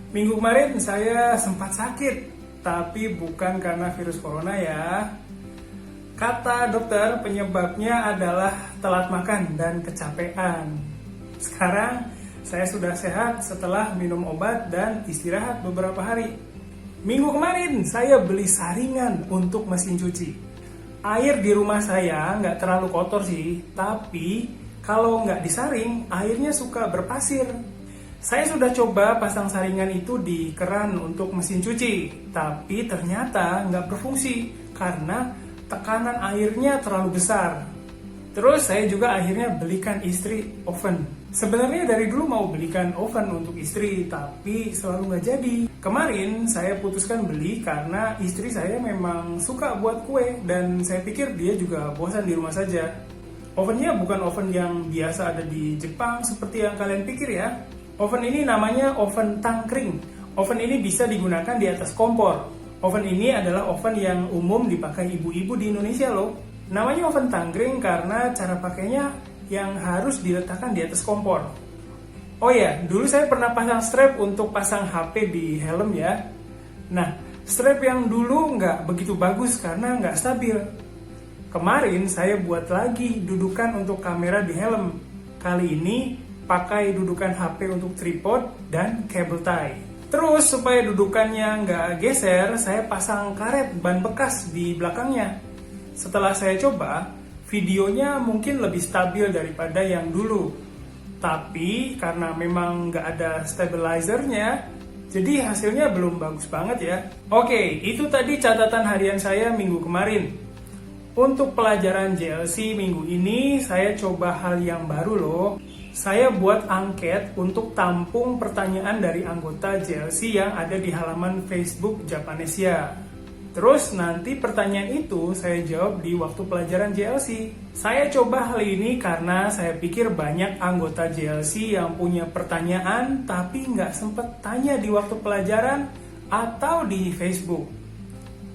Minggu kemarin saya sempat sakit, tapi bukan karena virus corona ya. Kata dokter penyebabnya adalah telat makan dan kecapean. Sekarang saya sudah sehat setelah minum obat dan istirahat beberapa hari. Minggu kemarin saya beli saringan untuk mesin cuci. Air di rumah saya nggak terlalu kotor sih, tapi kalau nggak disaring, airnya suka berpasir. Saya sudah coba pasang saringan itu di keran untuk mesin cuci, tapi ternyata nggak berfungsi karena tekanan airnya terlalu besar. Terus saya juga akhirnya belikan istri oven. Sebenarnya dari dulu mau belikan oven untuk istri, tapi selalu nggak jadi. Kemarin saya putuskan beli karena istri saya memang suka buat kue dan saya pikir dia juga bosan di rumah saja. Ovennya bukan oven yang biasa ada di Jepang seperti yang kalian pikir ya. Oven ini namanya oven tangkring. Oven ini bisa digunakan di atas kompor. Oven ini adalah oven yang umum dipakai ibu-ibu di Indonesia loh. Namanya oven tangkring karena cara pakainya yang harus diletakkan di atas kompor. Oh ya, dulu saya pernah pasang strap untuk pasang HP di helm ya. Nah, strap yang dulu nggak begitu bagus karena nggak stabil. Kemarin saya buat lagi dudukan untuk kamera di helm. Kali ini pakai dudukan HP untuk tripod dan cable tie. Terus supaya dudukannya nggak geser, saya pasang karet ban bekas di belakangnya. Setelah saya coba, videonya mungkin lebih stabil daripada yang dulu. Tapi karena memang nggak ada stabilizernya, jadi hasilnya belum bagus banget ya. Oke, itu tadi catatan harian saya minggu kemarin. Untuk pelajaran JLC minggu ini, saya coba hal yang baru loh. Saya buat angket untuk tampung pertanyaan dari anggota JLC yang ada di halaman Facebook Japanesia. Terus nanti pertanyaan itu saya jawab di waktu pelajaran JLC. Saya coba hal ini karena saya pikir banyak anggota JLC yang punya pertanyaan tapi nggak sempet tanya di waktu pelajaran atau di Facebook.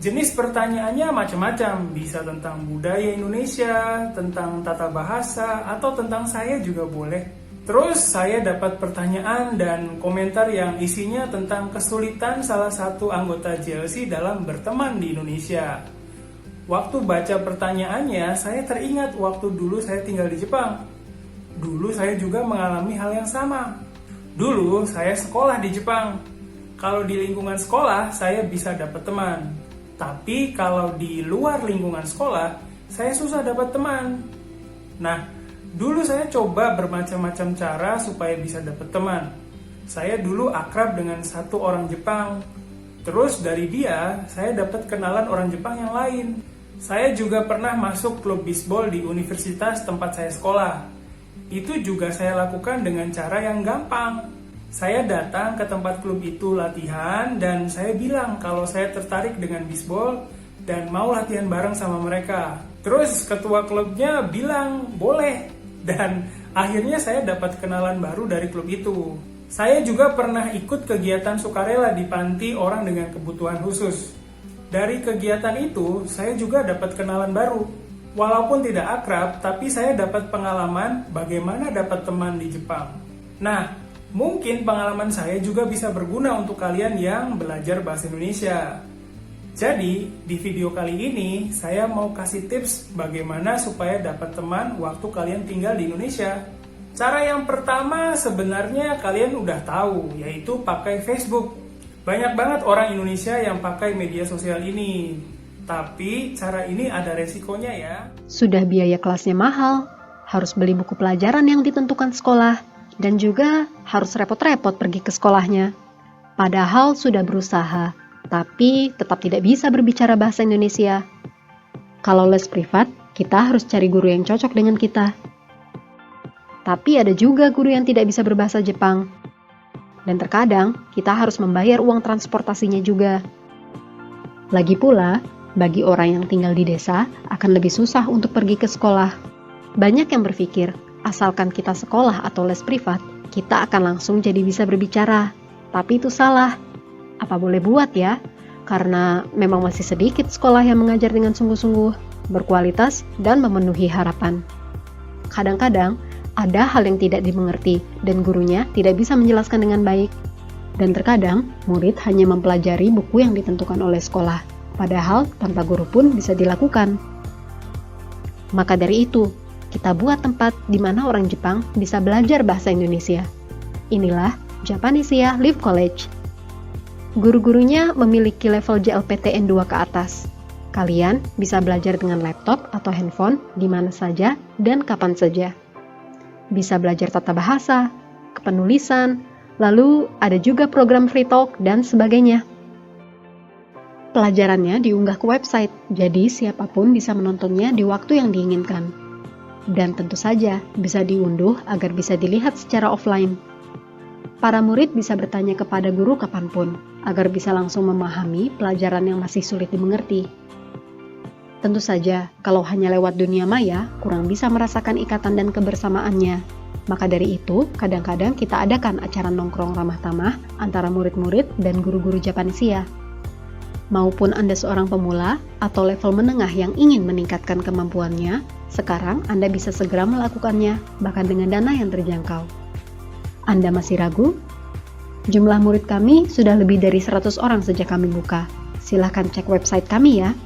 Jenis pertanyaannya macam-macam, bisa tentang budaya Indonesia, tentang tata bahasa, atau tentang saya juga boleh. Terus saya dapat pertanyaan dan komentar yang isinya tentang kesulitan salah satu anggota JLC dalam berteman di Indonesia. Waktu baca pertanyaannya, saya teringat waktu dulu saya tinggal di Jepang. Dulu saya juga mengalami hal yang sama. Dulu saya sekolah di Jepang. Kalau di lingkungan sekolah, saya bisa dapat teman. Tapi kalau di luar lingkungan sekolah, saya susah dapat teman. Nah, dulu saya coba bermacam-macam cara supaya bisa dapat teman. Saya dulu akrab dengan satu orang Jepang. Terus dari dia, saya dapat kenalan orang Jepang yang lain. Saya juga pernah masuk klub bisbol di universitas tempat saya sekolah. Itu juga saya lakukan dengan cara yang gampang. Saya datang ke tempat klub itu latihan dan saya bilang kalau saya tertarik dengan bisbol dan mau latihan bareng sama mereka. Terus ketua klubnya bilang boleh dan akhirnya saya dapat kenalan baru dari klub itu. Saya juga pernah ikut kegiatan sukarela di panti orang dengan kebutuhan khusus. Dari kegiatan itu saya juga dapat kenalan baru. Walaupun tidak akrab, tapi saya dapat pengalaman bagaimana dapat teman di Jepang. Nah, mungkin pengalaman saya juga bisa berguna untuk kalian yang belajar bahasa Indonesia. Jadi, di video kali ini saya mau kasih tips bagaimana supaya dapat teman waktu kalian tinggal di Indonesia. Cara yang pertama sebenarnya kalian udah tahu, yaitu pakai Facebook. Banyak banget orang Indonesia yang pakai media sosial ini. Tapi cara ini ada resikonya ya. Sudah biaya kelasnya mahal, harus beli buku pelajaran yang ditentukan sekolah, dan juga harus repot-repot pergi ke sekolahnya. Padahal sudah berusaha, tapi tetap tidak bisa berbicara bahasa Indonesia. Kalau les privat, kita harus cari guru yang cocok dengan kita. Tapi ada juga guru yang tidak bisa berbahasa Jepang. Dan terkadang, kita harus membayar uang transportasinya juga. Lagi pula, bagi orang yang tinggal di desa, akan lebih susah untuk pergi ke sekolah. Banyak yang berpikir, asalkan kita sekolah atau les privat, kita akan langsung jadi bisa berbicara. Tapi itu salah. Apa boleh buat ya? Karena memang masih sedikit sekolah yang mengajar dengan sungguh-sungguh, berkualitas, dan memenuhi harapan. Kadang-kadang, ada hal yang tidak dimengerti dan gurunya tidak bisa menjelaskan dengan baik. Dan terkadang, murid hanya mempelajari buku yang ditentukan oleh sekolah, padahal tanpa guru pun bisa dilakukan. Maka dari itu, kita buat tempat di mana orang Jepang bisa belajar bahasa Indonesia. Inilah Japanesia Live College. Guru-gurunya memiliki level JLPTN 2 ke atas. Kalian bisa belajar dengan laptop atau handphone di mana saja dan kapan saja. Bisa belajar tata bahasa, kepenulisan, lalu ada juga program free talk dan sebagainya. Pelajarannya diunggah ke website, jadi siapapun bisa menontonnya di waktu yang diinginkan. Dan tentu saja bisa diunduh agar bisa dilihat secara offline. Para murid bisa bertanya kepada guru kapanpun, agar bisa langsung memahami pelajaran yang masih sulit dimengerti. Tentu saja, kalau hanya lewat dunia maya, kurang bisa merasakan ikatan dan kebersamaannya. Maka dari itu, kadang-kadang kita adakan acara nongkrong ramah tamah antara murid-murid dan guru-guru Japanesia. Maupun Anda seorang pemula atau level menengah yang ingin meningkatkan kemampuannya, sekarang Anda bisa segera melakukannya, bahkan dengan dana yang terjangkau. Anda masih ragu? Jumlah murid kami sudah lebih dari 100 orang sejak kami buka. Silahkan cek website kami ya.